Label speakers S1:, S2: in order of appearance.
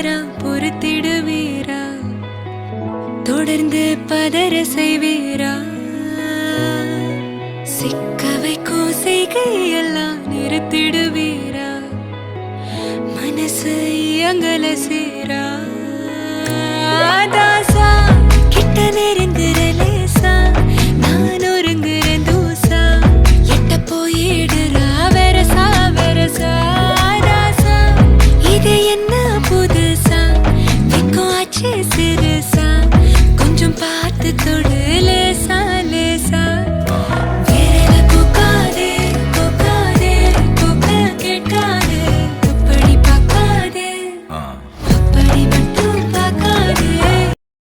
S1: தவறா பொறுத்திடுவீரா? தொடர்ந்து பதற செய்வீரா? சிக்க வைக்கும் செய்கையெல்லாம் நிறுத்திடுவீரா? மனசு இயங்கல சீரா? தாசா கிட்ட நெருங்குற லேசா, நான் ஒருங்குற தூசா, எட்ட போயிடுறா வெரசா வெரசா. தாசா இது என்ன புதுசா, வெக்கம் ஆச்சு சிறுசா, கொஞ்சம் பார்த்து தொடு